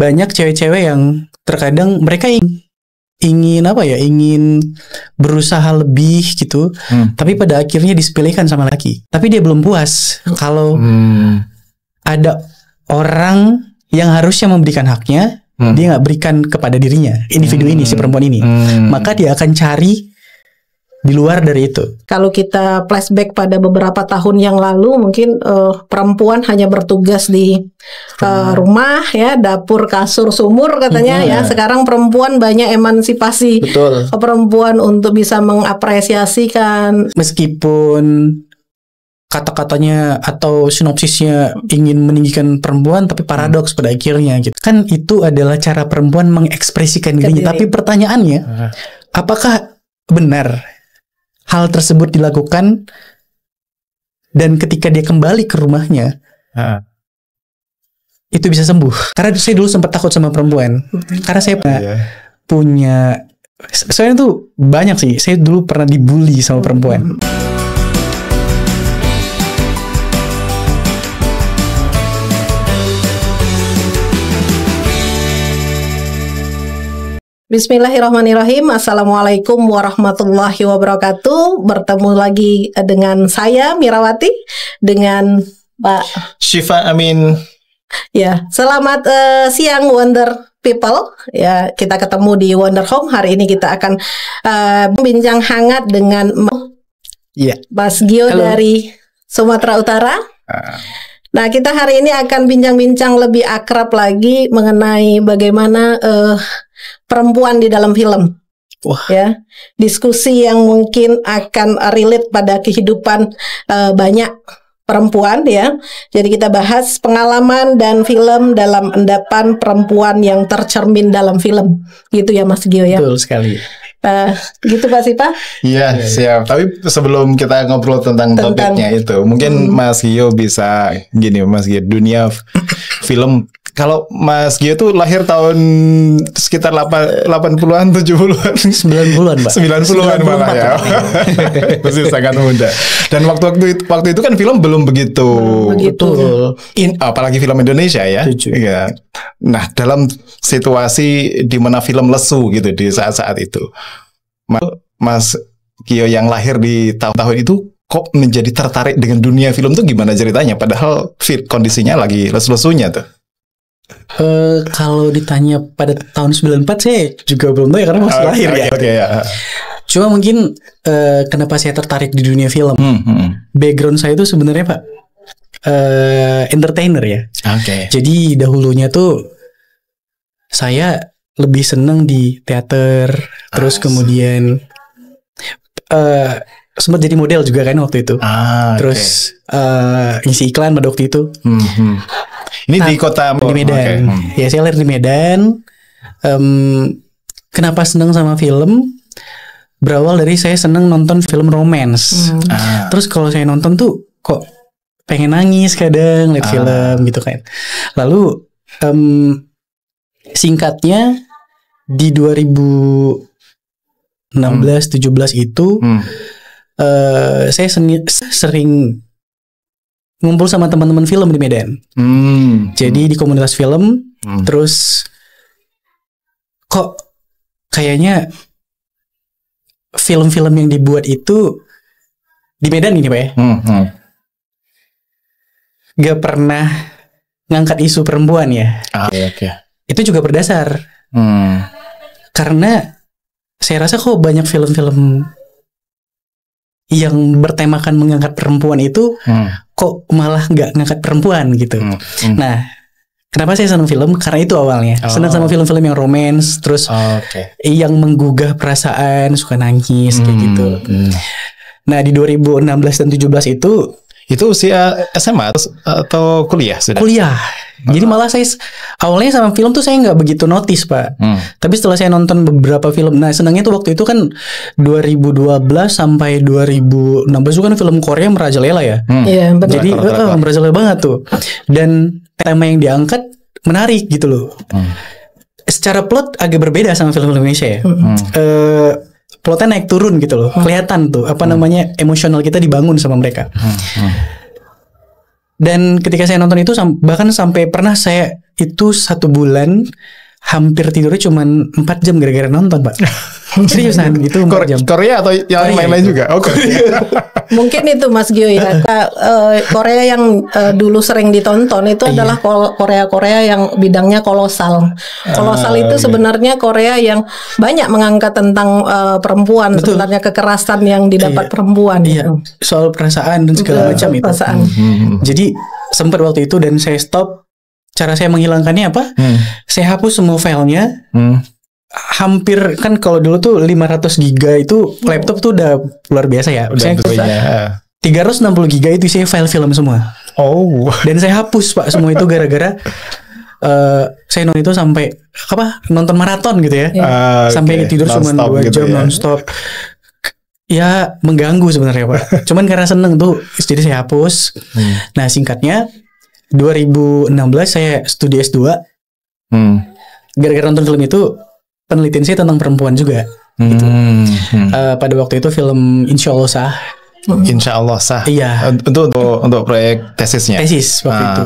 banyak cewek-cewek yang terkadang mereka ingin apa ya, ingin berusaha lebih gitu, tapi pada akhirnya disepelekan sama laki. Tapi dia belum puas kalau ada orang yang harusnya memberikan haknya, dia nggak berikan kepada dirinya, individu ini, si perempuan ini. Maka dia akan cari di luar dari itu. Kalau kita flashback pada beberapa tahun yang lalu, mungkin perempuan hanya bertugas di rumah ya, dapur, kasur, sumur katanya ya. Sekarang perempuan banyak emansipasi. Betul. Perempuan untuk bisa mengapresiasikan. Meskipun kata-katanya atau sinopsisnya ingin meninggikan perempuan, tapi paradoks pada akhirnya gitu. Kan itu adalah cara perempuan mengekspresikan dirinya. Tapi pertanyaannya, apakah benar hal tersebut dilakukan dan ketika dia kembali ke rumahnya itu bisa sembuh? Karena saya dulu sempat takut sama perempuan. Karena saya punya, soalnya tuh banyak sih, saya dulu pernah dibully sama perempuan. Bismillahirrahmanirrahim. Assalamualaikum warahmatullahi wabarakatuh. Bertemu lagi dengan saya Mirawati dengan Pak Syifa Amin. Ya, selamat siang Wonder People. Ya, kita ketemu di Wonder Home. Hari ini kita akan bincang hangat dengan Mas Gio dari Sumatera Utara. Nah, kita hari ini akan bincang-bincang lebih akrab lagi mengenai bagaimana perempuan di dalam film. Ya, diskusi yang mungkin akan relate pada kehidupan banyak perempuan ya. Jadi kita bahas pengalaman dan film dalam endapan perempuan yang tercermin dalam film. Gitu ya Mas Gio ya. Betul sekali. Gitu Pak Sipa? Iya, siap. Tapi sebelum kita ngobrol tentang topiknya itu, mungkin Mas Gio bisa gini, Mas Gio, dunia film. Kalau Mas Gio tuh lahir tahun sekitar 80-an, 70-an, 90-an, Pak. 90-an malah ya. Masih sangat muda. Dan waktu itu kan film belum begitu. Apalagi film Indonesia ya. Iya. Nah, dalam situasi di mana film lesu gitu di saat-saat itu, Mas Gio yang lahir di tahun-tahun itu kok menjadi tertarik dengan dunia film tuh gimana ceritanya? Padahal kondisinya lagi lesu-lesunya tuh. Kalau ditanya pada tahun 94 saya juga belum tahu ya, karena masih lahir ya. Ya. Cuma mungkin kenapa saya tertarik di dunia film, background saya itu sebenarnya Pak entertainer ya. Jadi dahulunya tuh saya lebih seneng di teater, terus kemudian sempat jadi model juga kan waktu itu. Terus ngisi iklan pada waktu itu. Ini di kota di Medan. Ya, saya lahir di Medan. Kenapa seneng sama film? Berawal dari saya seneng nonton film romance. Terus kalau saya nonton tuh kok pengen nangis kadang lihat film gitu kan. Lalu singkatnya di 2016-17 itu saya sering ngumpul sama teman-teman film di Medan. Jadi di komunitas film, terus kok kayaknya film-film yang dibuat itu di Medan ini Pak ya, gak pernah ngangkat isu perempuan ya. Itu juga berdasar karena saya rasa kok banyak film-film yang bertemakan mengangkat perempuan itu kok malah nggak ngangkat perempuan gitu. Nah, kenapa saya senang film? Karena itu awalnya senang sama film-film yang romance, terus yang menggugah perasaan, suka nangis kayak gitu. Nah, di 2016 dan 17 itu usia SMA atau kuliah sudah? Kuliah. Jadi malah saya awalnya sama film tuh saya nggak begitu notice Pak. Tapi setelah saya nonton beberapa film, nah senangnya tuh waktu itu kan 2012 sampai 2016 itu kan film Korea merajalela ya. Iya, betul. Jadi merajalela banget tuh. Dan tema yang diangkat menarik gitu loh. Secara plot agak berbeda sama film Indonesia ya. Plotnya naik turun gitu loh. Kelihatan tuh apa namanya emosional kita dibangun sama mereka. Dan ketika saya nonton itu bahkan sampai pernah saya itu 1 bulan hampir tidurnya cuma 4 jam gara-gara nonton, Pak. Seriusan itu 4 jam. Korea atau yang lain-lain juga? Oh, Korea. Mungkin itu Mas Gio ya. Korea yang dulu sering ditonton itu adalah Korea yang bidangnya kolosal. Kolosal itu sebenarnya Korea yang banyak mengangkat tentang perempuan. Betul. Sebenarnya kekerasan yang didapat perempuan. Iya. Gitu. Soal perasaan dan segala macam itu. Perasaan. Jadi sempat waktu itu dan saya stop. Cara saya menghilangkannya apa? Saya hapus semua filenya. Hampir kan kalau dulu tuh 500 giga itu laptop tuh udah luar biasa ya. Saya 360 giga itu isinya file film semua. Oh. Dan saya hapus Pak semua itu gara-gara saya nonton itu sampai nonton maraton gitu ya. Sampai tidur cuma 2 jam gitu nonstop. Ya mengganggu sebenarnya Pak. Cuman karena seneng tuh jadi saya hapus. Nah singkatnya 2016 saya studi S2. Gara-gara nonton film itu penelitian saya tentang perempuan juga gitu. Pada waktu itu film Insya Allah Sah. Insya Allah Sah. Iya. Untuk proyek tesisnya. Tesis waktu itu.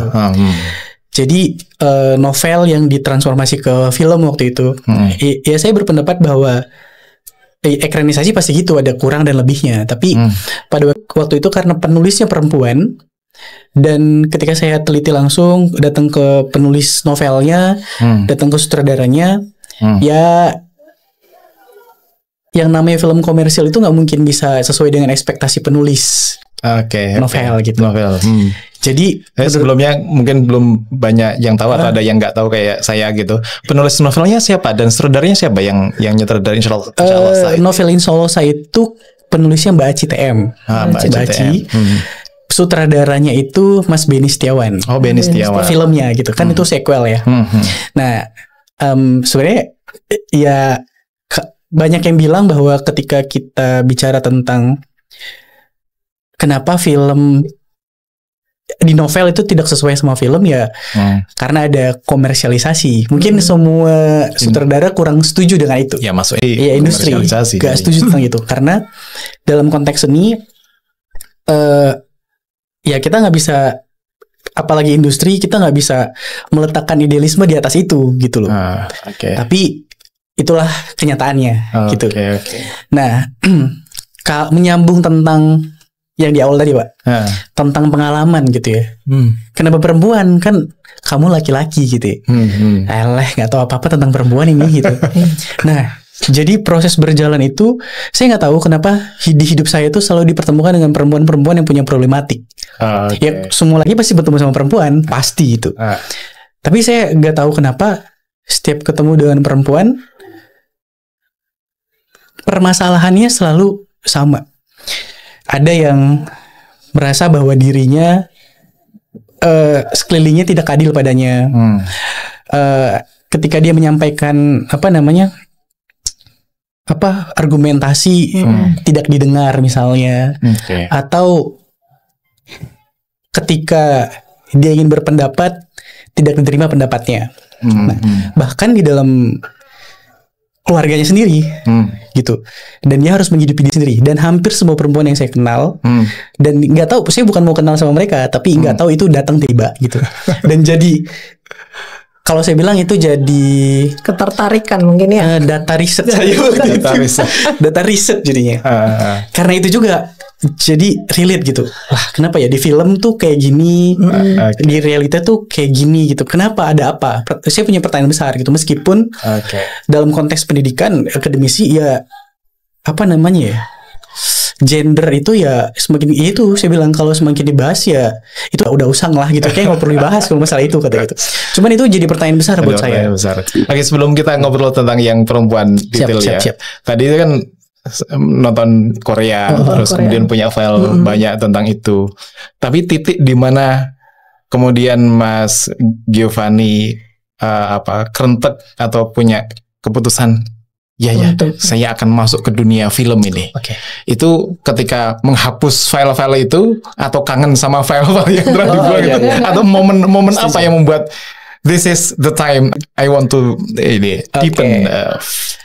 Jadi novel yang ditransformasi ke film waktu itu. Ya saya berpendapat bahwa ekranisasi pasti gitu, ada kurang dan lebihnya. Tapi pada waktu itu karena penulisnya perempuan, dan ketika saya teliti langsung, datang ke penulis novelnya, datang ke sutradaranya, ya yang namanya film komersial itu nggak mungkin bisa sesuai dengan ekspektasi penulis novel gitu. Novel. Jadi sebelumnya mungkin belum banyak yang tahu atau ada yang nggak tahu kayak saya gitu. Penulis novelnya siapa dan sutradaranya siapa yang nyutradarin Insya Allah? Novel Insya Allah itu penulisnya Mbak Aci TM. Mbak Aci. Sutradaranya itu Mas Beni Setiawan. Oh, Beni Setiawan. Filmnya gitu kan itu sequel ya. Nah, sebenarnya ya banyak yang bilang bahwa ketika kita bicara tentang kenapa film di novel itu tidak sesuai sama film ya karena ada komersialisasi. Mungkin semua sutradara kurang setuju dengan itu. Ya maksudnya industri gak setuju tentang itu karena dalam konteks seni ya kita nggak bisa, apalagi industri, kita nggak bisa meletakkan idealisme di atas itu gitu loh. Tapi itulah kenyataannya gitu. Nah, menyambung tentang yang di awal tadi Pak, tentang pengalaman gitu ya. Kenapa perempuan, kan kamu laki-laki gitu. Nggak tahu apa-apa tentang perempuan ini gitu. Nah, jadi proses berjalan itu saya nggak tahu kenapa di hidup saya itu selalu dipertemukan dengan perempuan-perempuan yang punya problematik. Ya semua lagi pasti bertemu sama perempuan, pasti itu. Tapi saya nggak tahu kenapa setiap ketemu dengan perempuan permasalahannya selalu sama. Ada yang merasa bahwa dirinya sekelilingnya tidak adil padanya. Ketika dia menyampaikan argumentasi tidak didengar misalnya, atau ketika dia ingin berpendapat tidak diterima pendapatnya. Nah, bahkan di dalam keluarganya sendiri gitu, dan dia harus menghidupi diri sendiri. Dan hampir semua perempuan yang saya kenal, dan nggak tahu, saya bukan mau kenal sama mereka, tapi nggak tahu itu datang tiba gitu. Dan jadi kalau saya bilang itu jadi ketertarikan mungkin ya. Data riset saya data riset jadinya. Karena itu juga jadi relate gitu. Lah kenapa ya di film tuh kayak gini, di realita tuh kayak gini gitu. Kenapa, ada apa? Saya punya pertanyaan besar gitu. Meskipun dalam konteks pendidikan akademisi ya gender itu ya semakin itu saya bilang kalau semakin dibahas ya itu udah usang lah gitu, kayak nggak perlu dibahas kalau masalah itu kata gitu. Cuman itu jadi pertanyaan besar buat saya. Oke, sebelum kita ngobrol tentang yang perempuan detail siap. Tadi itu kan nonton Korea terus kemudian punya file banyak tentang itu. Tapi titik di mana kemudian Mas Giovanni kerentek atau punya keputusan saya akan masuk ke dunia film ini. Itu ketika menghapus file-file itu atau kangen sama file-file yang telah dibuat gitu? Atau momen apa yang membuat this is the time I want to deepen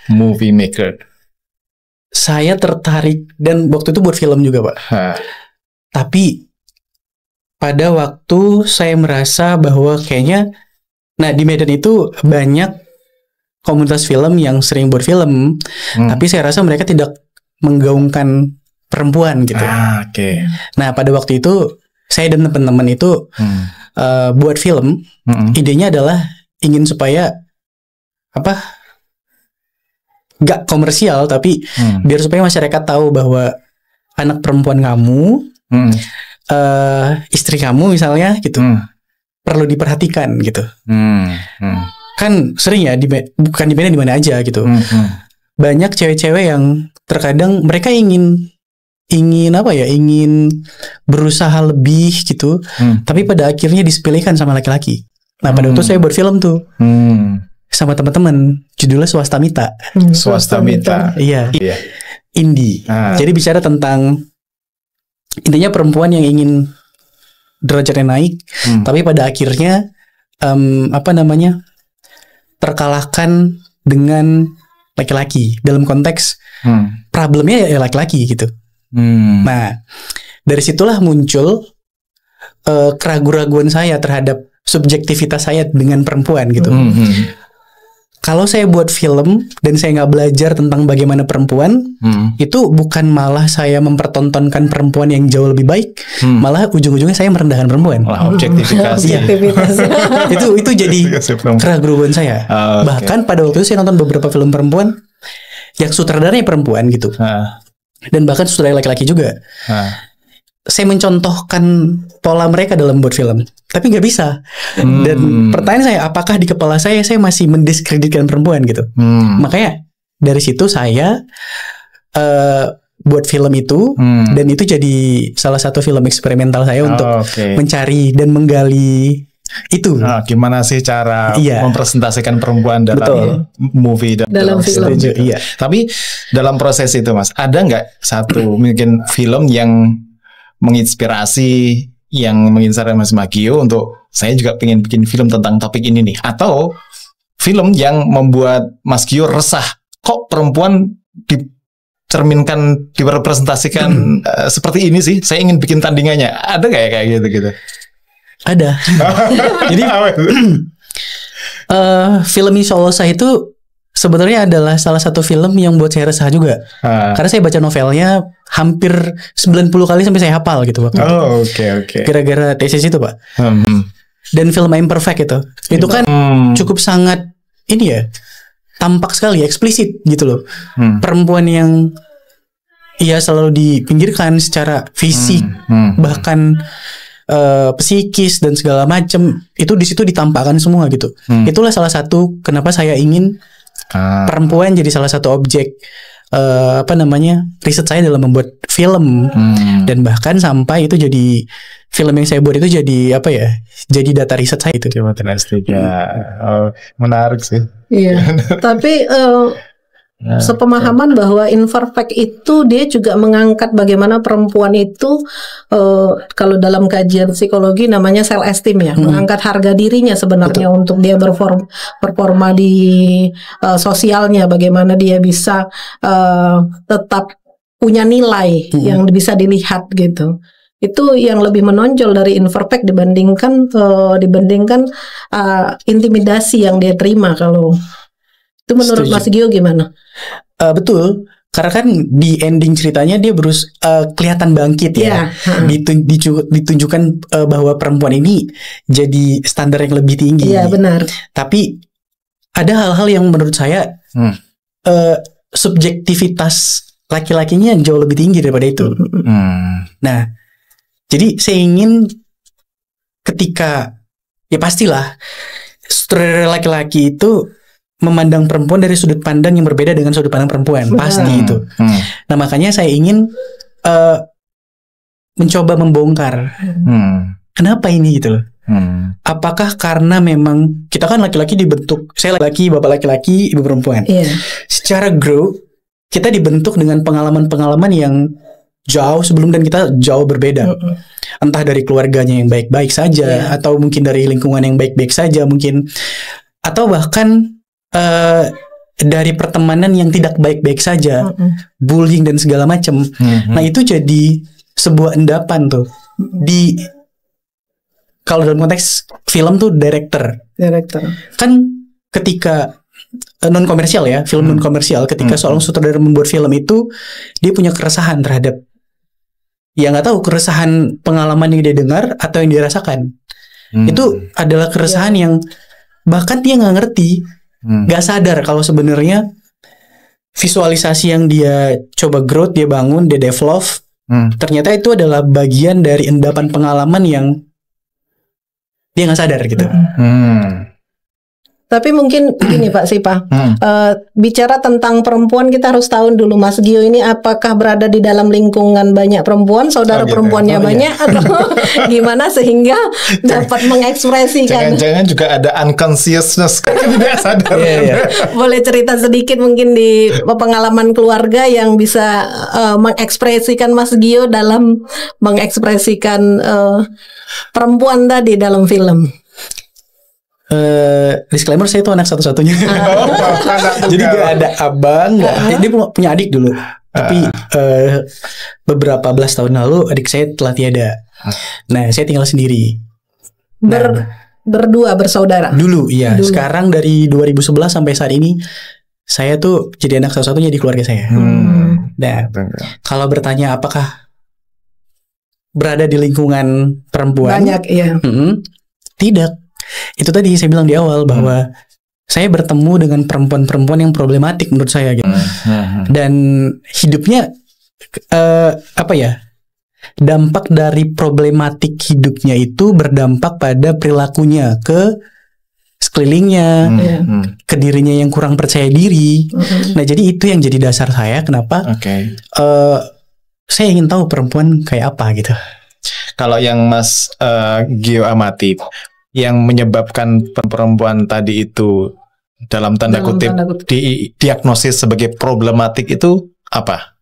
movie maker? Saya tertarik dan waktu itu buat film juga Pak. Tapi pada waktu saya merasa bahwa kayaknya, nah di Medan itu banyak komunitas film yang sering buat film, tapi saya rasa mereka tidak menggaungkan perempuan gitu. Oke. Nah pada waktu itu saya dan teman-teman itu buat film. Idenya adalah ingin supaya gak komersial, tapi biar supaya masyarakat tahu bahwa anak perempuan kamu, istri kamu misalnya gitu, perlu diperhatikan gitu. Kan sering ya bukan di mana aja gitu. Banyak cewek-cewek yang terkadang mereka ingin berusaha lebih gitu, tapi pada akhirnya disepelekan sama laki-laki. Nah pada waktu saya buat film tuh sama teman-teman, judulnya Swastamita. Swastamita. Iya. Indie. Jadi bicara tentang intinya perempuan yang ingin derajatnya naik, tapi pada akhirnya terkalahkan dengan laki-laki dalam konteks problemnya ya laki-laki gitu. Nah dari situlah muncul keraguan-raguan saya terhadap subjektivitas saya dengan perempuan gitu. Kalau saya buat film dan saya nggak belajar tentang bagaimana perempuan, itu bukan malah saya mempertontonkan perempuan yang jauh lebih baik, malah ujung-ujungnya saya merendahkan perempuan. Objektifikasi. itu jadi keraguan saya. Bahkan pada waktu itu saya nonton beberapa film perempuan yang sutradaranya perempuan gitu, dan bahkan sutradara laki-laki juga. Saya mencontohkan pola mereka dalam buat film, tapi nggak bisa. Dan pertanyaan saya, apakah di kepala saya masih mendiskreditkan perempuan gitu? Makanya dari situ saya buat film itu, dan itu jadi salah satu film eksperimental saya untuk mencari dan menggali itu. Gimana sih cara mempresentasikan perempuan dalam movie dalam film? Iya. Tapi dalam proses itu Mas, ada nggak satu mungkin film yang menginspirasi, yang menginspirasi Mas Magio untuk saya juga pengen bikin film tentang topik ini nih, atau film yang membuat Mas Gio resah, kok perempuan dicerminkan, direpresentasikan seperti ini sih, saya ingin bikin tandingannya. Ada nggak ya kayak gitu? Ada. Jadi film Insya itu sebenarnya adalah salah satu film yang buat saya resah juga. Karena saya baca novelnya hampir 90 kali sampai saya hafal gitu waktu itu. Oke. Gara-gara tesis itu, Pak. Dan film Imperfect itu kan cukup sangat ini ya, tampak sekali, eksplisit gitu loh. Perempuan yang selalu dipinggirkan secara fisik, bahkan psikis dan segala macam, itu di situ ditampakkan semua gitu. Itulah salah satu kenapa saya ingin perempuan jadi salah satu objek riset saya dalam membuat film. Dan bahkan sampai itu jadi film yang saya buat itu jadi jadi data riset saya itu. Menarik sih. Iya. Tapi sepemahaman bahwa Imperfect itu dia juga mengangkat bagaimana perempuan itu kalau dalam kajian psikologi namanya self esteem ya, mengangkat harga dirinya sebenarnya. Betul. Untuk dia berperforma di sosialnya, bagaimana dia bisa tetap punya nilai yang bisa dilihat gitu. Itu yang lebih menonjol dari Imperfect dibandingkan intimidasi yang dia terima. Kalau itu menurut Mas Gio gimana? Betul, karena kan di ending ceritanya dia kelihatan bangkit ya. Ditunjukkan bahwa perempuan ini jadi standar yang lebih tinggi. Iya, benar. Tapi ada hal-hal yang menurut saya subjektivitas laki-lakinya jauh lebih tinggi daripada itu. Nah, jadi saya ingin ketika pastilah sutradara laki-laki itu memandang perempuan dari sudut pandang yang berbeda dengan sudut pandang perempuan. Pasti itu. Nah makanya saya ingin mencoba membongkar kenapa ini gitu loh. Apakah karena memang kita kan laki-laki dibentuk, saya laki-laki, bapak laki-laki, ibu perempuan. Secara grow kita dibentuk dengan pengalaman-pengalaman yang jauh sebelum dan kita jauh berbeda. Entah dari keluarganya yang baik-baik saja, atau mungkin dari lingkungan yang baik-baik saja mungkin, atau bahkan dari pertemanan yang tidak baik-baik saja, bullying dan segala macam. Nah itu jadi sebuah endapan tuh kalau dalam konteks film tuh director. Kan ketika non komersial ya, film non komersial, ketika seorang sutradara membuat film itu, dia punya keresahan terhadap, ya nggak tahu keresahan pengalaman yang dia dengar atau yang dia rasakan. Itu adalah keresahan yang bahkan dia nggak ngerti, nggak sadar kalau sebenarnya visualisasi yang dia coba growth, dia bangun, dia develop, ternyata itu adalah bagian dari endapan pengalaman yang dia nggak sadar gitu. Tapi mungkin gini Pak Sipa, bicara tentang perempuan kita harus tahu dulu Mas Gio ini apakah berada di dalam lingkungan banyak perempuan, saudara perempuannya banyak atau gimana sehingga dapat mengekspresikan. Jangan-jangan juga ada unconsciousness tidak sadar. Boleh cerita sedikit mungkin di pengalaman keluarga yang bisa mengekspresikan Mas Gio dalam mengekspresikan perempuan tadi dalam film. Disclaimer, saya itu anak satu-satunya. Jadi gak ada abang, dia punya adik dulu. Tapi beberapa belas tahun lalu adik saya telah tiada. Nah, saya tinggal sendiri. Berdua bersaudara. Dulu, iya. Sekarang dari 2011 sampai saat ini saya tuh jadi anak satu-satunya di keluarga saya. Nah, kalau bertanya apakah berada di lingkungan perempuan? Banyak, iya. Tidak. Itu tadi saya bilang di awal bahwa saya bertemu dengan perempuan-perempuan yang problematik menurut saya gitu. Dan hidupnya dampak dari problematik hidupnya itu berdampak pada perilakunya ke sekelilingnya, ke dirinya yang kurang percaya diri. Nah, jadi itu yang jadi dasar saya kenapa saya ingin tahu perempuan kayak apa gitu. Kalau yang Mas Gio amati, yang menyebabkan perempuan tadi itu dalam tanda kutip diagnosis sebagai problematik itu apa?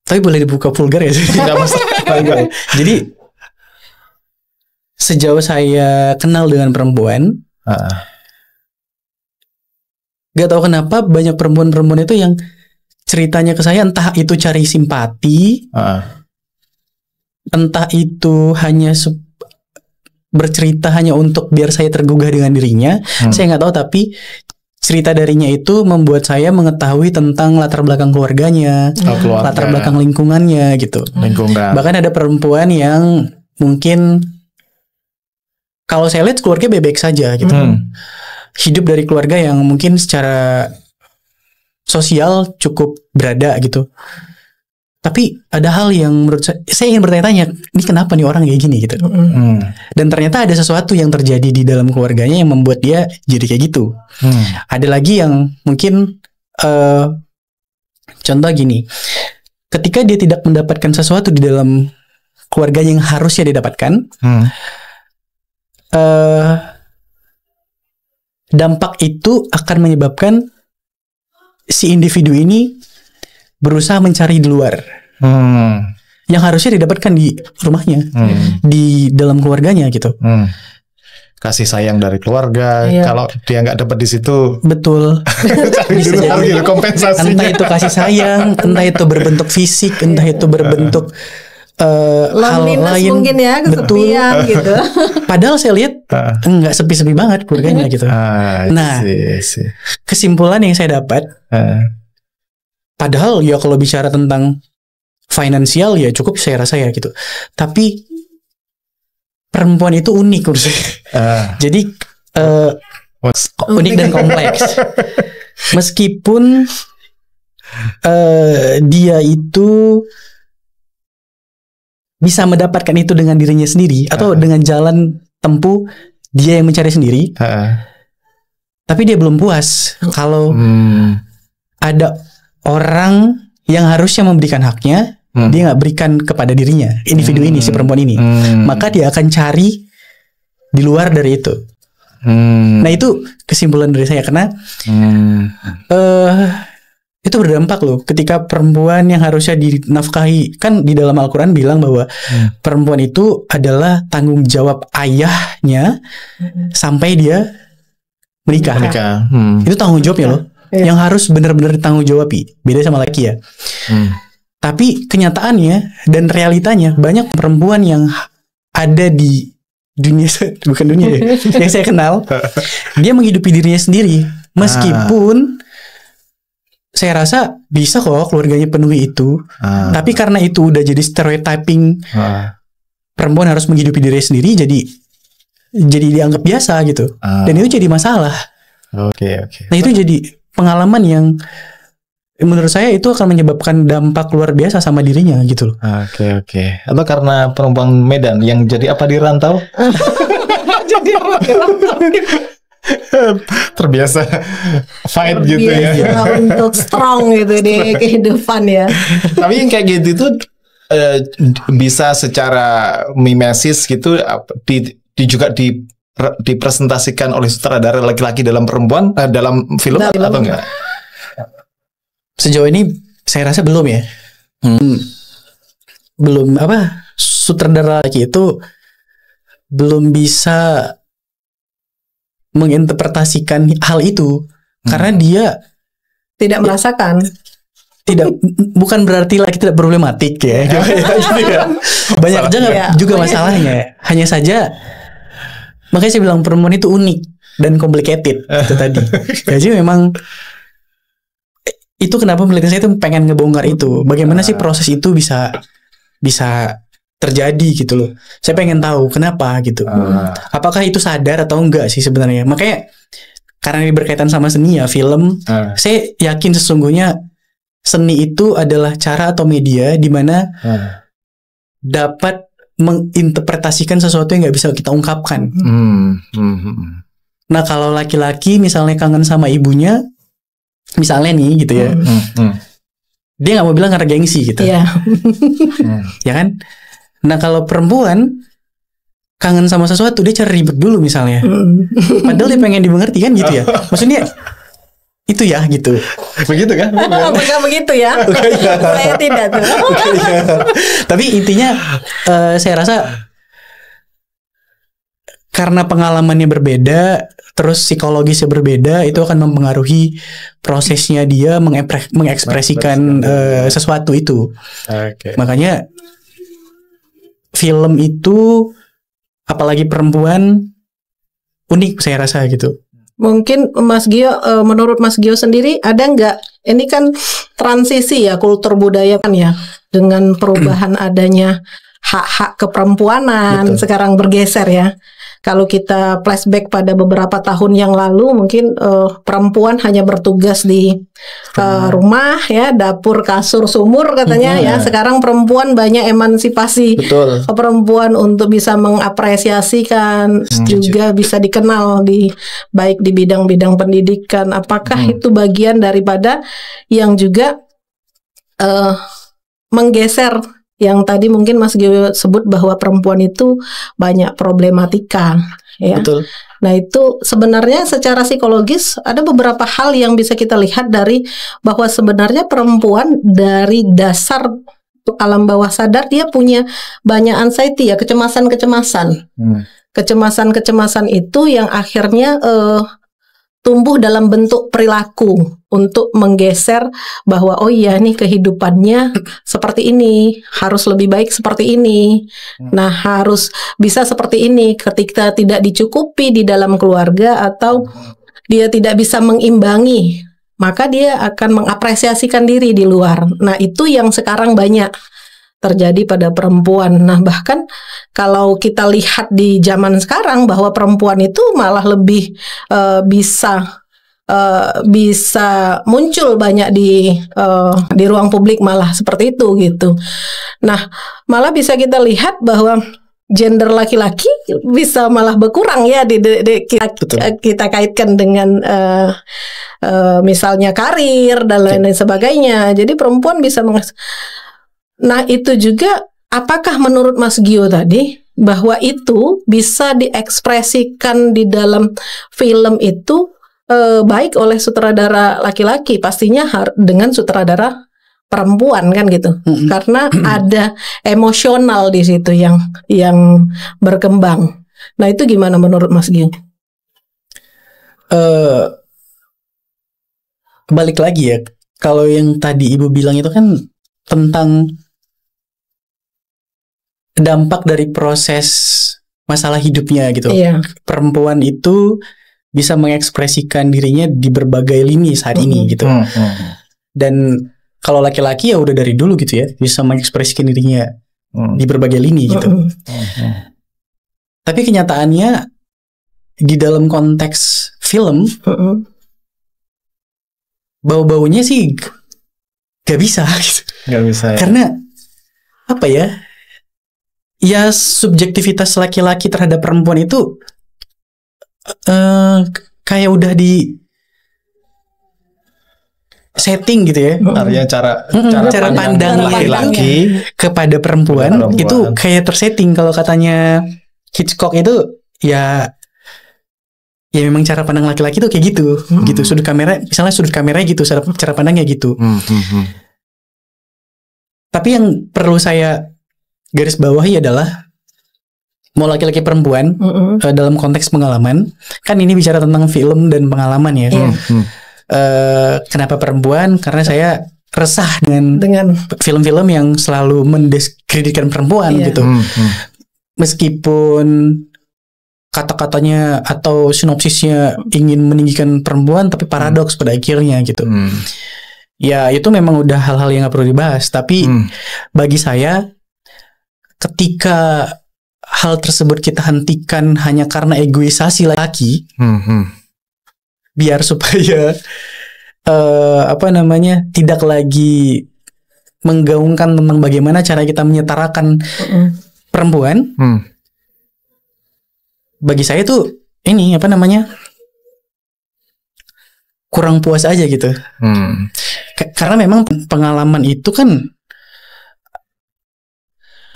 Tapi boleh dibuka vulgar ya sih? Jadi sejauh saya kenal dengan perempuan, gak tahu kenapa banyak perempuan-perempuan itu yang ceritanya ke saya entah itu cari simpati, entah itu hanya bercerita hanya untuk biar saya tergugah dengan dirinya, saya nggak tahu, tapi cerita darinya itu membuat saya mengetahui tentang latar belakang keluarganya, latar belakang lingkungannya gitu. Bahkan ada perempuan yang mungkin kalau saya lihat keluarga bebek saja gitu, hidup dari keluarga yang mungkin secara sosial cukup berada gitu. Tapi ada hal yang menurut saya ingin bertanya-tanya, ini kenapa nih orang kayak gini gitu. Dan ternyata ada sesuatu yang terjadi di dalam keluarganya yang membuat dia jadi kayak gitu. Ada lagi yang mungkin contoh gini, ketika dia tidak mendapatkan sesuatu di dalam keluarga yang harusnya didapatkan, dampak itu akan menyebabkan si individu ini berusaha mencari di luar yang harusnya didapatkan di rumahnya, di dalam keluarganya gitu. Kasih sayang dari keluarga, kalau dia nggak dapat di situ, betul. Bisa jadi kompensasinya. Entah itu kasih sayang, entah itu berbentuk fisik, entah itu berbentuk hal lain, mungkin ya, kesepian gitu. Padahal saya lihat nggak sepi-sepi banget keluarganya gitu. Nah, kesimpulan yang saya dapat, padahal ya kalau bicara tentang finansial ya cukup saya rasa ya gitu. Tapi perempuan itu unik menurut saya. Jadi unik dan kompleks. Meskipun dia itu bisa mendapatkan itu dengan dirinya sendiri atau dengan jalan tempuh dia yang mencari sendiri, tapi dia belum puas kalau ada orang yang harusnya memberikan haknya, dia nggak berikan kepada dirinya, individu ini, si perempuan ini, maka dia akan cari di luar dari itu. Nah, itu kesimpulan dari saya karena itu berdampak loh ketika perempuan yang harusnya dinafkahi, kan di dalam Al-Quran bilang bahwa perempuan itu adalah tanggung jawab ayahnya sampai dia menikah. Itu tanggung jawabnya loh, yang harus benar-benar ditanggung jawabi. Beda sama laki ya. Tapi kenyataannya dan realitanya banyak perempuan yang ada di dunia, bukan dunia ya, yang saya kenal, dia menghidupi dirinya sendiri meskipun saya rasa bisa kok keluarganya penuhi itu, tapi karena itu udah jadi stereotyping, perempuan harus menghidupi dirinya sendiri, jadi dianggap biasa gitu, dan itu jadi masalah. Oke. Nah itu jadi pengalaman yang menurut saya itu akan menyebabkan dampak luar biasa sama dirinya gitu loh. Oke. Atau karena perempuan Medan yang jadi apa di rantau? Jadi apa di rantau? Terbiasa fight gitu ya. Untuk strong gitu di kehidupan ya. Tapi yang kayak gitu itu bisa secara mimesis gitu juga dipresentasikan oleh sutradara laki-laki dalam perempuan dalam film atau enggak? Sejauh ini saya rasa belum ya. Belum sutradara laki itu belum bisa menginterpretasikan hal itu karena dia tidak merasakan. Bukan berarti laki tidak problematik ya. Gitu ya. Banyak juga masalahnya. Hanya saja makanya saya bilang perempuan itu unik dan complicated itu tadi. Jadi memang itu kenapa penelitian saya itu pengen ngebongkar itu. Bagaimana sih proses itu bisa terjadi gitu loh. Saya pengen tahu kenapa gitu. Apakah itu sadar atau enggak sih sebenarnya. Makanya karena ini berkaitan sama seni ya, film, saya yakin sesungguhnya seni itu adalah cara atau media di mana dapat menginterpretasikan sesuatu yang nggak bisa kita ungkapkan. Nah kalau laki-laki misalnya kangen sama ibunya, misalnya nih gitu ya, dia nggak mau bilang karena gengsi gitu, ya kan? Nah kalau perempuan kangen sama sesuatu, dia cari ribet dulu misalnya, padahal dia pengen dimengerti kan gitu ya, maksudnya itu ya gitu. Begitu kan? Bukan begitu ya. Saya tidak tuh. Tapi intinya saya rasa karena pengalamannya berbeda, terus psikologisnya berbeda, itu akan mempengaruhi prosesnya dia mengekspresikan sesuatu itu. Makanya film itu apalagi perempuan unik saya rasa gitu. Mungkin Mas Gio, menurut Mas Gio sendiri ada nggak? Ini kan transisi ya kultur budaya kan ya, dengan perubahan adanya hak-hak keperempuanan. Betul. Sekarang bergeser ya. Kalau kita flashback pada beberapa tahun yang lalu, mungkin perempuan hanya bertugas di rumah ya, dapur, kasur, sumur katanya ya. Sekarang perempuan banyak emansipasi. Betul. Perempuan untuk bisa mengapresiasikan, juga bisa dikenal baik di bidang-bidang pendidikan. Apakah itu bagian daripada yang juga menggeser yang tadi mungkin Mas Gio sebut bahwa perempuan itu banyak problematika ya. Betul. Nah itu sebenarnya secara psikologis ada beberapa hal yang bisa kita lihat dari bahwa sebenarnya perempuan dari dasar alam bawah sadar dia punya banyak anxiety ya, kecemasan-kecemasan. Kecemasan-kecemasan itu yang akhirnya tumbuh dalam bentuk perilaku untuk menggeser bahwa oh iya nih kehidupannya seperti ini, harus lebih baik seperti ini. Nah, harus bisa seperti ini ketika tidak dicukupi di dalam keluarga atau dia tidak bisa mengimbangi, maka dia akan mengapresiasikan diri di luar. Nah, itu yang sekarang banyak terjadi pada perempuan. Nah, bahkan kalau kita lihat di zaman sekarang bahwa perempuan itu malah lebih bisa muncul banyak di ruang publik malah seperti itu gitu. Nah, malah bisa kita lihat bahwa gender laki-laki bisa malah berkurang ya kita kaitkan dengan misalnya karir dan lain sebagainya. Jadi perempuan bisa Nah itu juga apakah menurut Mas Gio tadi bahwa itu bisa diekspresikan di dalam film itu baik oleh sutradara laki-laki, pastinya dengan sutradara perempuan kan gitu, karena ada emosional di situ yang berkembang. Nah itu gimana menurut Mas Gio? Balik lagi ya, kalau yang tadi Ibu bilang itu kan tentang dampak dari proses masalah hidupnya gitu. Iya. Perempuan itu bisa mengekspresikan dirinya di berbagai lini saat ini gitu. Dan kalau laki-laki ya udah dari dulu gitu ya, bisa mengekspresikan dirinya di berbagai lini gitu. Tapi kenyataannya di dalam konteks film, bau-baunya sih gak bisa gitu. Gak bisa ya. Karena apa ya? Ya subjektivitas laki-laki terhadap perempuan itu kayak udah di setting gitu ya. Artinya cara pandang laki-laki kepada perempuan itu kayak tersetting. Kalau katanya Hitchcock itu ya memang cara pandang laki-laki itu kayak gitu. Gitu sudut kamera, misalnya sudut kameranya gitu, cara pandangnya gitu. Tapi yang perlu saya garis bawahi adalah mau laki-laki perempuan dalam konteks pengalaman, kan ini bicara tentang film dan pengalaman ya. Kenapa perempuan? Karena saya resah dengan film-film yang selalu mendiskreditkan perempuan gitu. Meskipun kata-katanya atau sinopsisnya ingin meninggikan perempuan, tapi paradoks pada akhirnya gitu. Ya itu memang udah hal-hal yang gak perlu dibahas. Tapi bagi saya, ketika hal tersebut kita hentikan hanya karena egoisasi laki, biar supaya tidak lagi menggaungkan tentang bagaimana cara kita menyetarakan perempuan. Bagi saya tuh ini kurang puas aja gitu. Karena memang pengalaman itu kan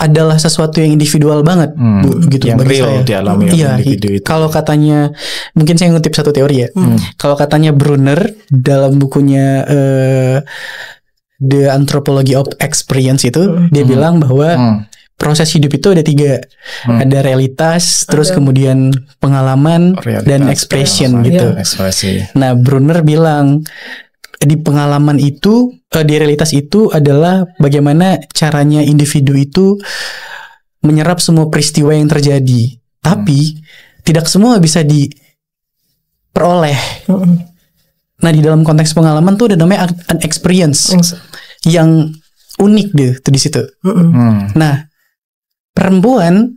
adalah sesuatu yang individual banget, Bu, gitu yang bagi real saya. dialami Iya, individu itu. Kalau katanya, mungkin saya ngutip satu teori ya. Kalau katanya Brunner dalam bukunya The Anthropology of Experience itu, dia bilang bahwa proses hidup itu ada 3. Ada realitas, terus kemudian pengalaman, dan expression gitu. Ekspresi. Nah, Brunner bilang di pengalaman itu, di realitas itu adalah bagaimana caranya individu itu menyerap semua peristiwa yang terjadi. Tapi tidak semua bisa diperoleh. Nah, di dalam konteks pengalaman tuh ada namanya an experience yang unik deh tuh di situ. Nah, perempuan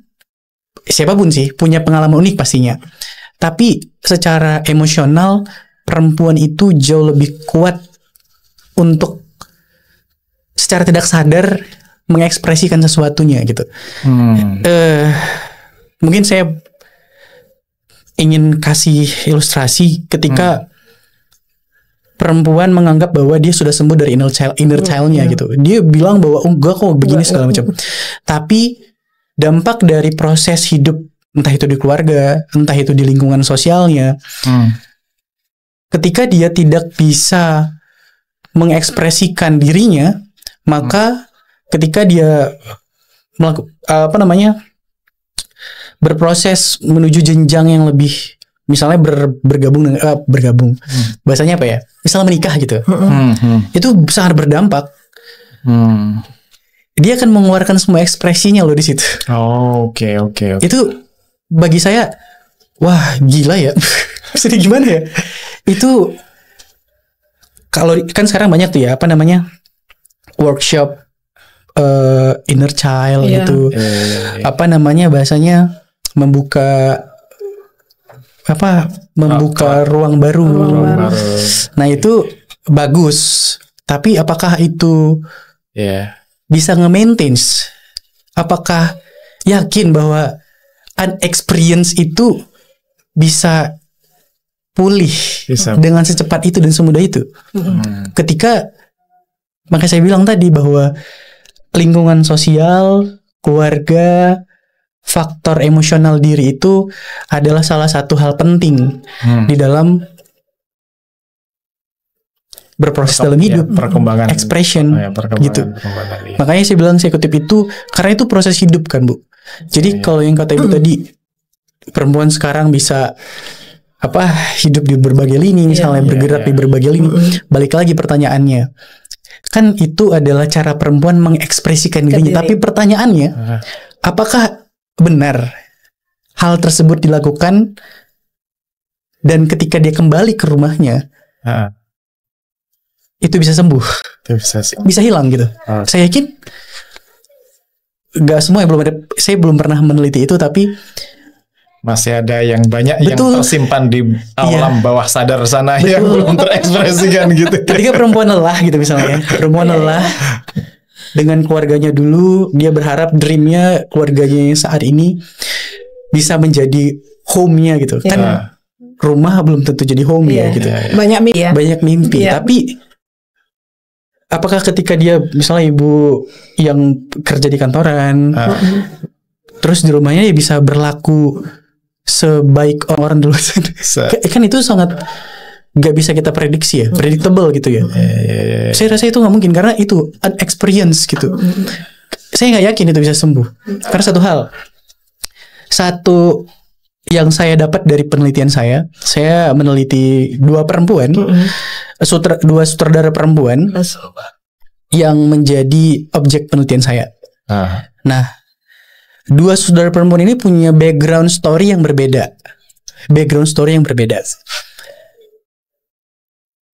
siapapun sih punya pengalaman unik pastinya. Tapi secara emosional perempuan itu jauh lebih kuat untuk secara tidak sadar mengekspresikan sesuatunya gitu. Mungkin saya ingin kasih ilustrasi ketika perempuan menganggap bahwa dia sudah sembuh dari inner child-nya gitu. Dia bilang bahwa enggak kok begini segala macam. Tapi dampak dari proses hidup, entah itu di keluarga, entah itu di lingkungan sosialnya, ketika dia tidak bisa mengekspresikan dirinya, maka ketika dia berproses menuju jenjang yang lebih, misalnya bergabung bahasanya apa ya, misalnya menikah gitu, itu sangat berdampak. Dia akan mengeluarkan semua ekspresinya loh di situ. Oke. Itu bagi saya, wah gila ya. Maksudnya gimana ya? Itu kalau kan sekarang banyak tuh ya workshop inner child gitu. Bahasanya membuka ruang baru. Nah, itu bagus. Tapi apakah itu bisa nge-maintain? Apakah yakin bahwa unexperience itu bisa pulih dengan secepat itu dan semudah itu? Ketika, makanya saya bilang tadi bahwa lingkungan sosial, keluarga, faktor emosional diri itu adalah salah satu hal penting di dalam berproses dalam hidup, perkembangan expression gitu. Makanya saya bilang, saya kutip itu karena itu proses hidup kan, Bu. Jadi kalau yang kata Ibu tadi, perempuan sekarang bisa hidup di berbagai lini, misalnya bergerak di berbagai lini. Balik lagi pertanyaannya, Kan itu adalah cara perempuan mengekspresikan dirinya. Tapi pertanyaannya, apakah benar hal tersebut dilakukan dan ketika dia kembali ke rumahnya itu bisa sembuh, bisa hilang gitu? Saya yakin nggak semua, saya belum pernah meneliti itu, tapi masih ada yang banyak yang tersimpan di alam bawah sadar sana yang belum terekspresikan gitu. Ketika perempuan lelah gitu misalnya, perempuan lelah dengan keluarganya dulu, dia berharap dreamnya keluarganya saat ini bisa menjadi home-nya gitu. Kan rumah belum tentu jadi home ya gitu. Banyak mimpi. Tapi apakah ketika dia misalnya ibu yang kerja di kantoran, terus di rumahnya dia bisa berlaku sebaik orang dulu? Kan itu sangat gak bisa kita prediksi ya, predictable gitu ya. Saya rasa itu gak mungkin karena itu an experience gitu. Saya gak yakin itu bisa sembuh. Karena satu yang saya dapat dari penelitian saya meneliti dua perempuan, dua sutradara perempuan yang menjadi objek penelitian saya. Nah, dua saudara perempuan ini punya background story yang berbeda.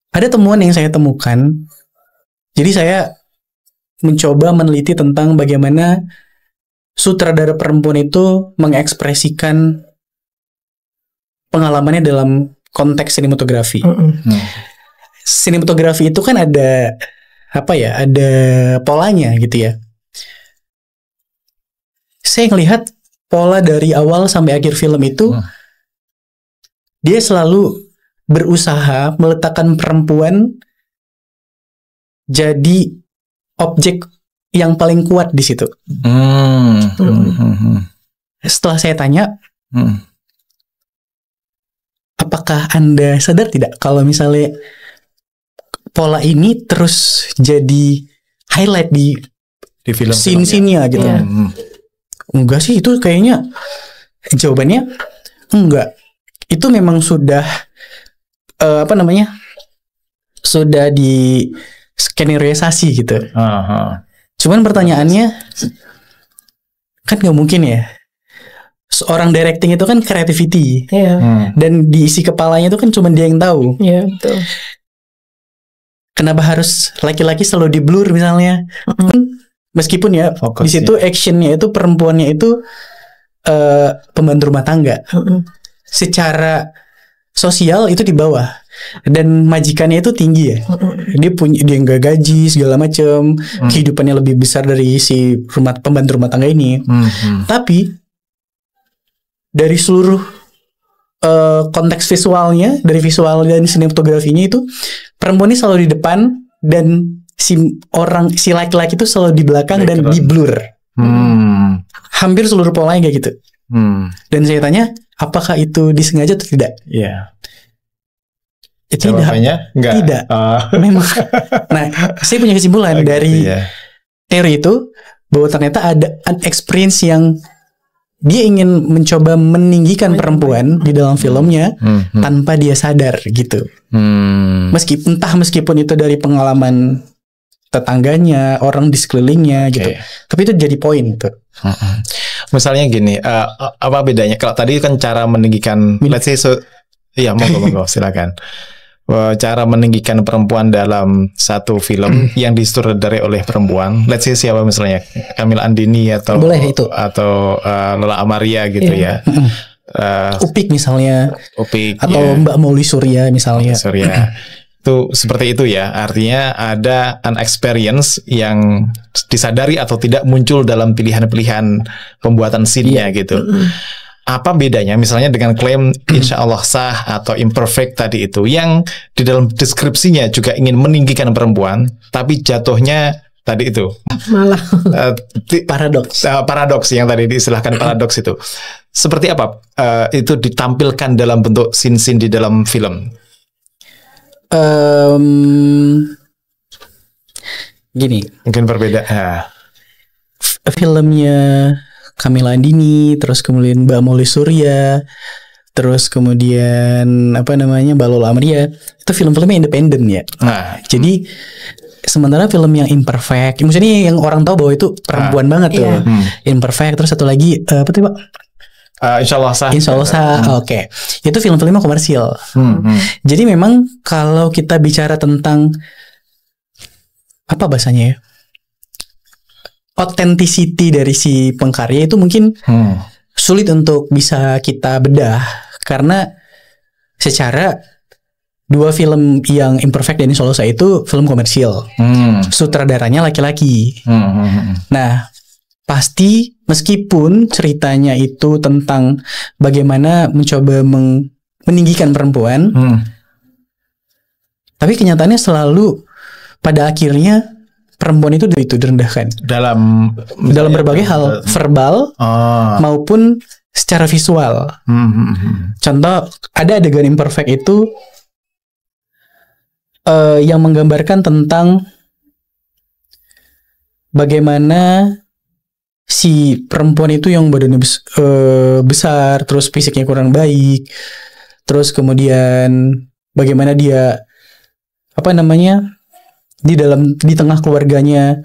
Ada temuan yang saya temukan. Jadi saya mencoba meneliti tentang bagaimana sutradara perempuan itu mengekspresikan pengalamannya dalam konteks sinematografi. Sinematografi itu kan ada ada polanya gitu ya. Saya ngelihat pola dari awal sampai akhir film itu, dia selalu berusaha meletakkan perempuan jadi objek yang paling kuat di situ. Setelah saya tanya, apakah Anda sadar tidak kalau misalnya pola ini terus jadi highlight di film scene-nya gitu? Enggak sih, itu kayaknya jawabannya enggak. Itu memang sudah sudah di skenarisasi gitu. Cuman pertanyaannya kan nggak mungkin ya. Seorang directing itu kan creativity, dan diisi kepalanya itu kan cuma dia yang tahu. Betul. Kenapa harus laki-laki selalu di blur misalnya? Meskipun ya di situ actionnya itu perempuannya itu pembantu rumah tangga, secara sosial itu di bawah, dan majikannya itu tinggi ya. Dia nggak gaji segala macam, kehidupannya lebih besar dari si pembantu rumah tangga ini. Tapi dari seluruh konteks visualnya, dari visual dan sinematografinya itu perempuan ini selalu di depan dan si laki-laki itu selalu di belakang dan di blur. Hampir seluruh polanya kayak gitu. Dan saya tanya, apakah itu disengaja atau tidak? Tidak. Memang. Nah, saya punya kesimpulan dari teori itu bahwa ternyata ada an experience yang dia ingin mencoba meninggikan perempuan di dalam filmnya tanpa dia sadar gitu. Meskipun itu dari pengalaman tetangganya, orang di sekelilingnya gitu. Tapi itu jadi poin tuh. Misalnya gini, apa bedanya? Kalau tadi kan cara meninggikan, let's say monggo silakan. Cara meninggikan perempuan dalam satu film yang disutradarai oleh perempuan, let's say siapa misalnya, Kamila Andini atau Lola Amaria gitu ya. Upik misalnya, atau Mbak Mauli Surya misalnya. Itu seperti itu ya, artinya ada an experience yang disadari atau tidak muncul dalam pilihan-pilihan pembuatan scene-nya gitu. Apa bedanya misalnya dengan klaim insya Allah sah atau imperfect tadi itu, yang di dalam deskripsinya juga ingin meninggikan perempuan tapi jatuhnya tadi itu malah paradoks yang tadi diistilahkan paradoks itu. Seperti apa itu ditampilkan dalam bentuk scene-scene di dalam film? Gini, mungkin berbeda. Filmnya Kamila Andini, terus kemudian Mbak Mauli Surya, terus kemudian Mbak Lola Amaria, itu film-filmnya independen ya. Jadi sementara film yang Imperfect, maksudnya yang orang tahu bahwa itu perempuan banget tuh, Imperfect. Terus satu lagi apa tuh Pak? Insya Allah sah. Insya Allah sah. Oke. Itu film-filmnya komersil. Jadi memang kalau kita bicara tentang apa bahasanya ya, authenticity dari si pengkarya itu mungkin sulit untuk bisa kita bedah, karena secara dua film yang Imperfect dan Insya Allah sah itu film komersil, sutradaranya laki-laki. Nah, pasti meskipun ceritanya itu tentang bagaimana mencoba meninggikan perempuan, tapi kenyataannya selalu pada akhirnya perempuan itu direndahkan dalam berbagai hal, verbal maupun secara visual. Contoh, ada adegan Imperfect itu yang menggambarkan tentang bagaimana si perempuan itu yang badannya besar, terus fisiknya kurang baik, terus kemudian bagaimana dia di tengah keluarganya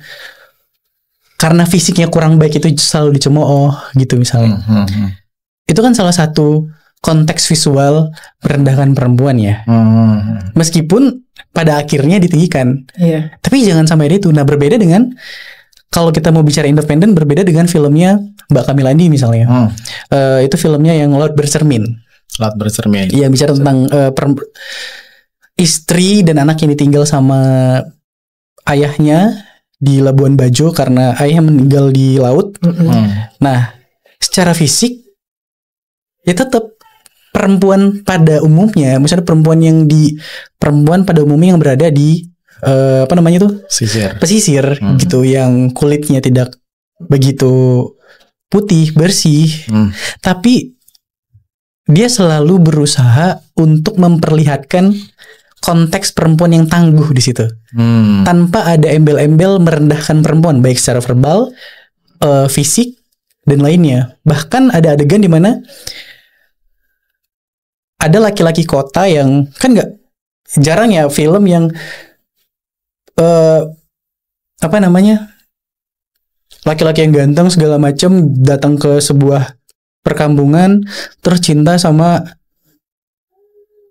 karena fisiknya kurang baik itu selalu dicemooh gitu misalnya. Itu kan salah satu konteks visual merendahkan perempuan ya. Meskipun pada akhirnya ditinggikan. Tapi jangan sampai itu. Nah, berbeda dengan kalau kita mau bicara independen, berbeda dengan filmnya Mbak Camilla Andi misalnya. Itu filmnya yang Laut Bercermin. Iya, bicara tentang istri dan anak yang ditinggal sama ayahnya di Labuan Bajo karena ayahnya meninggal di laut. Nah, secara fisik ya tetap perempuan pada umumnya, misalnya perempuan pada umumnya yang berada di pesisir gitu, yang kulitnya tidak begitu putih bersih, tapi dia selalu berusaha untuk memperlihatkan konteks perempuan yang tangguh di situ, tanpa ada embel-embel merendahkan perempuan baik secara verbal, fisik dan lainnya. Bahkan ada adegan di mana ada laki-laki kota yang kan jarang ya film yang laki-laki yang ganteng segala macam datang ke sebuah perkampungan terus cinta sama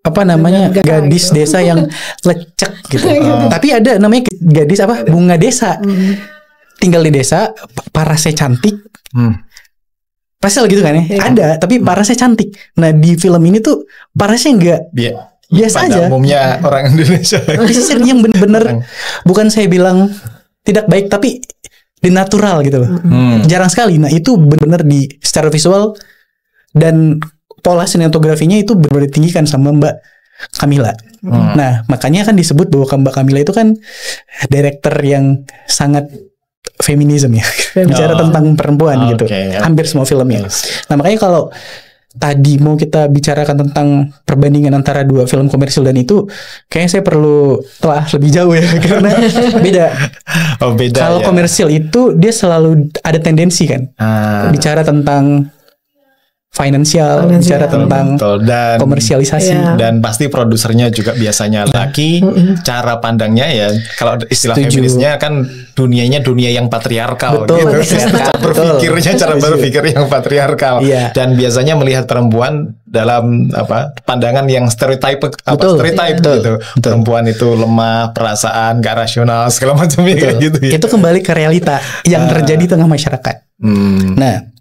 gadis gitu. Desa yang lecek gitu. Tapi ada namanya gadis bunga desa. Tinggal di desa, parasnya cantik. Pasal gitu kan ya? Ada, tapi parasnya cantik. Nah, di film ini tuh parasnya enggak biasa aja. Umumnya orang Indonesia. Pesisir yang bener-bener bukan saya bilang tidak baik, tapi di natural gitu loh. Jarang sekali. Nah, itu bener-bener di secara visual dan pola sinematografinya itu benar-benar ditinggikan sama Mbak Camilla. Nah, makanya kan disebut bahwa Mbak Camilla itu kan director yang sangat feminisme ya. Bicara tentang perempuan gitu. Hampir semua filmnya. Nah, makanya kalau tadi mau kita bicarakan tentang perbandingan antara dua film komersil dan itu, kayaknya saya perlu telah lebih jauh ya, karena beda. Kalau komersil itu dia selalu ada tendensi kan, bicara tentang finansial, bicara tentang dan komersialisasi, dan pasti produsernya juga biasanya laki. Cara pandangnya ya, kalau istilah feminisnya kan dunianya dunia yang patriarkal. Betul, gitu. Cara berpikir yang patriarkal, dan biasanya melihat perempuan dalam pandangan yang stereotype gitu. Perempuan itu lemah, perasaan, gak rasional, segala macam gitu. Itu kembali ke realita yang terjadi di tengah masyarakat. Nah,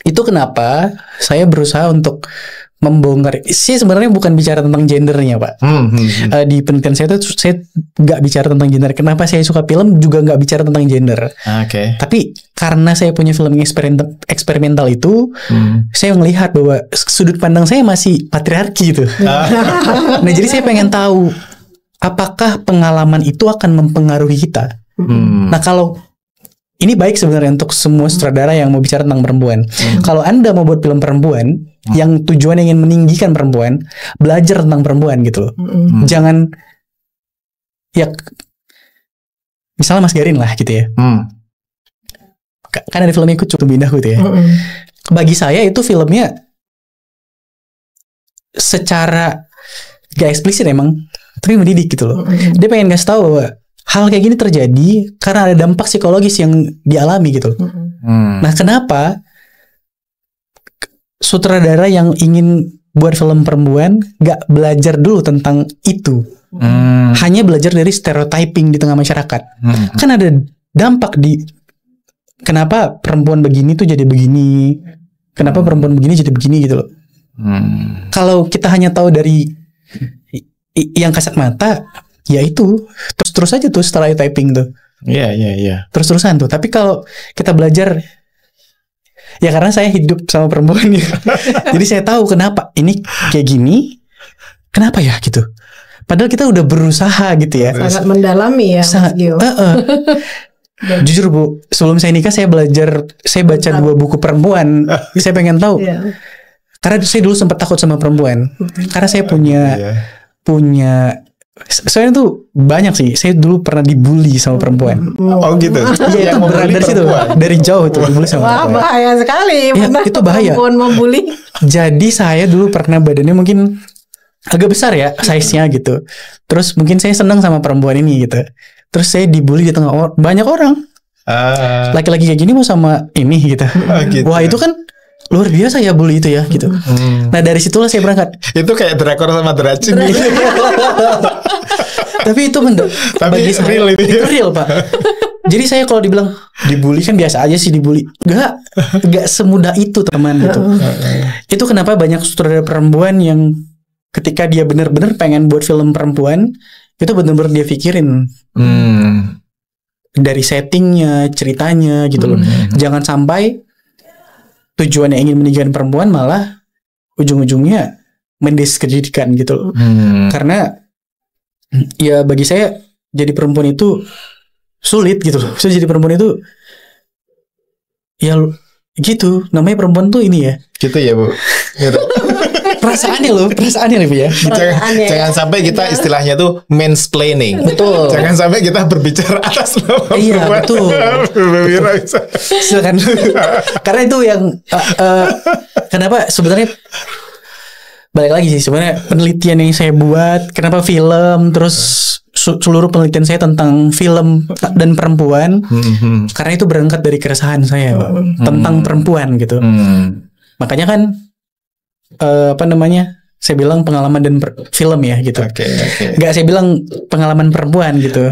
itu kenapa saya berusaha untuk membongkar. Sih sebenarnya bukan bicara tentang gendernya, Pak. Di penelitian saya tuh saya nggak bicara tentang gender. Kenapa saya suka film juga nggak bicara tentang gender. Tapi karena saya punya film yang eksperimental itu, saya melihat bahwa sudut pandang saya masih patriarki gitu. Nah, jadi saya pengen tahu apakah pengalaman itu akan mempengaruhi kita. Nah, kalau ini baik sebenarnya untuk semua sutradara yang mau bicara tentang perempuan. Kalau Anda mau buat film perempuan yang tujuannya ingin meninggikan perempuan, belajar tentang perempuan gitu loh. Jangan ya misalnya Mas Garin lah gitu ya. Kan ada filmnya Ikut Cukup Indahku gitu ya. Bagi saya itu filmnya secara gak eksplisit emang, tapi mendidik gitu loh. Dia pengen ngasih tahu bahwa hal kayak gini terjadi karena ada dampak psikologis yang dialami gitu. Nah, kenapa sutradara yang ingin buat film perempuan gak belajar dulu tentang itu, hanya belajar dari stereotyping di tengah masyarakat. Kan ada dampak di kenapa perempuan begini tuh jadi begini, kenapa perempuan begini jadi begini gitu loh. Kalau kita hanya tahu dari yang kasat mata, ya itu terus aja tuh stereotyping tuh. Iya. Terus-terusan tuh. Tapi kalau kita belajar, ya karena saya hidup sama perempuan ya. Jadi saya tahu kenapa ini kayak gini, kenapa ya gitu. Padahal kita udah berusaha gitu ya. Sangat mendalami ya, Mas Gio. Jujur Bu, sebelum saya nikah saya baca 2 buku perempuan. Saya pengen tahu. Karena saya dulu sempat takut sama perempuan. Karena saya punya soalnya tuh banyak sih. Saya dulu pernah dibully sama perempuan. Oh gitu. Iya, itu berat dari situ. Dari jauh tuh dibully sama perempuan. Wah, bahaya sekali. Ya, itu bahaya. Perempuan membuli. Jadi saya dulu pernah badannya mungkin agak besar ya size-nya gitu. Terus mungkin saya senang sama perempuan ini gitu. Terus saya dibully di tengah banyak orang. Laki-laki kayak gini mau sama ini gitu. Gitu. Wah, itu kan luar biasa ya bully itu ya gitu. Nah, dari situlah saya berangkat. Itu kayak drakor sama Dracin. Tapi itu bagi saya real itu real Pak. Jadi saya kalau dibilang dibully kan biasa aja sih dibully. Enggak semudah itu teman gitu. Itu kenapa banyak sutradara perempuan yang ketika dia benar-benar pengen buat film perempuan, itu benar-benar dia pikirin dari settingnya, ceritanya gitu loh. Jangan sampai tujuannya ingin meninggikan perempuan malah ujung-ujungnya mendiskreditkan gitu loh. Karena ya bagi saya jadi perempuan itu sulit gitu loh. So, jadi perempuan itu ya gitu. Namanya perempuan tuh ini ya. Gitu ya Bu. Gitu. Perasaannya nih Bu ya. Jangan sampai kita istilahnya tuh mansplaining. Betul. Jangan sampai kita berbicara atas nama Iya perempuan. betul. Silakan. Karena itu yang kenapa sebenarnya balik lagi sih sebenarnya penelitian yang saya buat, kenapa film, terus seluruh penelitian saya tentang film dan perempuan, karena itu berangkat dari keresahan saya Pak, tentang perempuan gitu. Makanya kan saya bilang pengalaman dan film ya gitu. Oke. Nggak saya bilang pengalaman perempuan gitu.